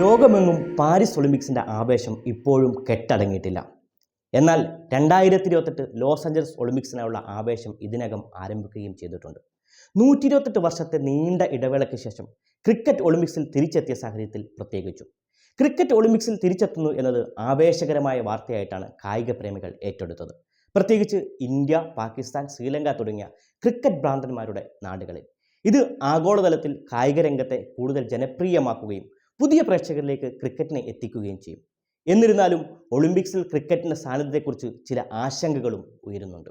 ലോകമെങ്ങും പാരീസ് ഒളിമ്പിക്സിൻ്റെ ആവേശം ഇപ്പോഴും കെട്ടടങ്ങിയിട്ടില്ല. എന്നാൽ 2028 ലോസ് ആഞ്ചലസ് ഒളിമ്പിക്സിനായുള്ള ആവേശം ഇതിനകം ആരംഭിക്കുകയും ചെയ്തിട്ടുണ്ട്. 128 വർഷത്തെ നീണ്ട ഇടവേളയ്ക്ക് ശേഷം ക്രിക്കറ്റ് ഒളിമ്പിക്സിൽ തിരിച്ചെത്തിയ സാഹചര്യത്തിൽ പ്രത്യേകിച്ചും ക്രിക്കറ്റ് ഒളിമ്പിക്സിൽ തിരിച്ചെത്തുന്നു എന്നത് ആവേശകരമായ വാർത്തയായിട്ടാണ് കായിക പ്രേമികൾ ഏറ്റെടുത്തത്. പ്രത്യേകിച്ച് ഇന്ത്യ, പാകിസ്ഥാൻ, ശ്രീലങ്ക തുടങ്ങിയ ക്രിക്കറ്റ് ഭ്രാന്തന്മാരുടെ നാടുകളിൽ ഇത് ആഗോളതലത്തിൽ കായിക രംഗത്തെ കൂടുതൽ ജനപ്രിയമാക്കുകയും പുതിയ പ്രേക്ഷകരിലേക്ക് ക്രിക്കറ്റിനെ എത്തിക്കുകയും ചെയ്യും. എന്നിരുന്നാലും ഒളിമ്പിക്സിൽ ക്രിക്കറ്റിൻ്റെ സാന്നിധ്യത്തെക്കുറിച്ച് ചില ആശങ്കകളും ഉയരുന്നുണ്ട്.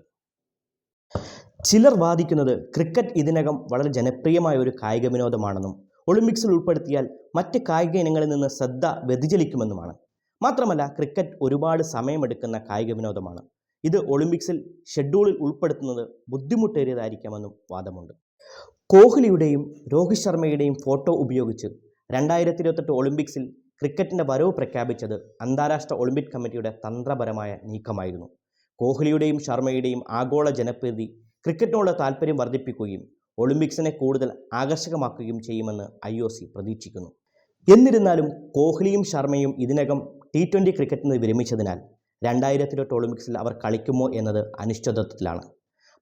ചിലർ വാദിക്കുന്നത് ക്രിക്കറ്റ് ഇതിനകം വളരെ ജനപ്രിയമായ ഒരു കായിക വിനോദമാണെന്നും ഒളിമ്പിക്സിൽ ഉൾപ്പെടുത്തിയാൽ മറ്റ് കായിക ഇനങ്ങളിൽ നിന്ന് ശ്രദ്ധ വ്യതിചലിക്കുമെന്നുമാണ്. മാത്രമല്ല, ക്രിക്കറ്റ് ഒരുപാട് സമയമെടുക്കുന്ന കായിക വിനോദമാണ്. ഇത് ഒളിമ്പിക്സിൽ ഷെഡ്യൂളിൽ ഉൾപ്പെടുത്തുന്നത് ബുദ്ധിമുട്ടേറിയതായിരിക്കാമെന്നും വാദമുണ്ട്. കോഹ്ലിയുടെയും രോഹിത് ശർമ്മയുടെയും ഫോട്ടോ ഉപയോഗിച്ച് 2028 ഒളിമ്പിക്സിൽ ക്രിക്കറ്റിൻ്റെ വരവ് പ്രഖ്യാപിച്ചത് അന്താരാഷ്ട്ര ഒളിമ്പിക് കമ്മിറ്റിയുടെ തന്ത്രപരമായ നീക്കമായിരുന്നു. കോഹ്ലിയുടെയും ശർമ്മയുടെയും ആഗോള ജനപ്രീതി ക്രിക്കറ്റിനോട് താല്പര്യം വർദ്ധിപ്പിക്കുകയും ഒളിമ്പിക്സിനെ കൂടുതൽ ആകർഷകമാക്കുകയും ചെയ്യുമെന്ന് IOC പ്രതീക്ഷിക്കുന്നു. എന്നിരുന്നാലും കോഹ്ലിയും ശർമ്മയും ഇതിനകം T20 ക്രിക്കറ്റിൽ നിന്ന് വിരമിച്ചതിനാൽ 2028 ഒളിമ്പിക്സിൽ അവർ കളിക്കുമോ എന്നത് അനിശ്ചിതത്വത്തിലാണ്.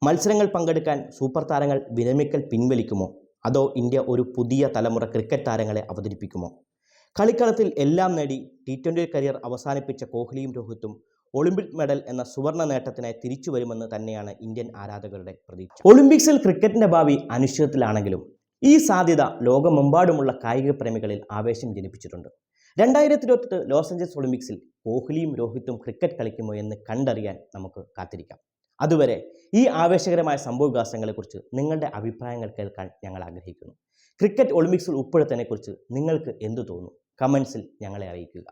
മത്സരങ്ങൾ പങ്കെടുക്കാൻ സൂപ്പർ താരങ്ങൾ വിരമിക്കൽ പിൻവലിക്കുമോ, അതോ ഇന്ത്യ ഒരു പുതിയ തലമുറ ക്രിക്കറ്റ് താരങ്ങളെ അവതരിപ്പിക്കുമോ? കളിക്കളത്തിൽ എല്ലാം നേടി T20 കരിയർ അവസാനിപ്പിച്ച കോഹ്ലിയും രോഹിത്തും ഒളിമ്പിക് മെഡൽ എന്ന സുവർണ നേട്ടത്തിനായി തിരിച്ചു വരുമെന്ന് തന്നെയാണ് ഇന്ത്യൻ ആരാധകരുടെ പ്രതീക്ഷ. ഒളിമ്പിക്സിൽ ക്രിക്കറ്റിൻ്റെ ഭാവി അനിശ്ചിതത്തിലാണെങ്കിലും ഈ സാധ്യത ലോകമെമ്പാടുമുള്ള കായിക പ്രേമികളിൽ ആവേശം ജനിപ്പിച്ചിട്ടുണ്ട്. 2028 ലോസ് ആഞ്ചലസ് ഒളിമ്പിക്സിൽ കോഹ്ലിയും രോഹിത്തും ക്രിക്കറ്റ് കളിക്കുമോ എന്ന് കണ്ടറിയാൻ നമുക്ക് കാത്തിരിക്കാം. അതുവരെ ഈ ആവേശകരമായ സംഭവവികാസങ്ങളെക്കുറിച്ച് നിങ്ങളുടെ അഭിപ്രായങ്ങൾ കേൾക്കാൻ ഞങ്ങൾ ആഗ്രഹിക്കുന്നു. ക്രിക്കറ്റ് ഒളിമ്പിക്സിൽ ഉൾപ്പെടുത്തുന്നതിനെക്കുറിച്ച് നിങ്ങൾക്ക് എന്തു തോന്നുന്നു? കമൻസിൽ ഞങ്ങളെ അറിയിക്കുക.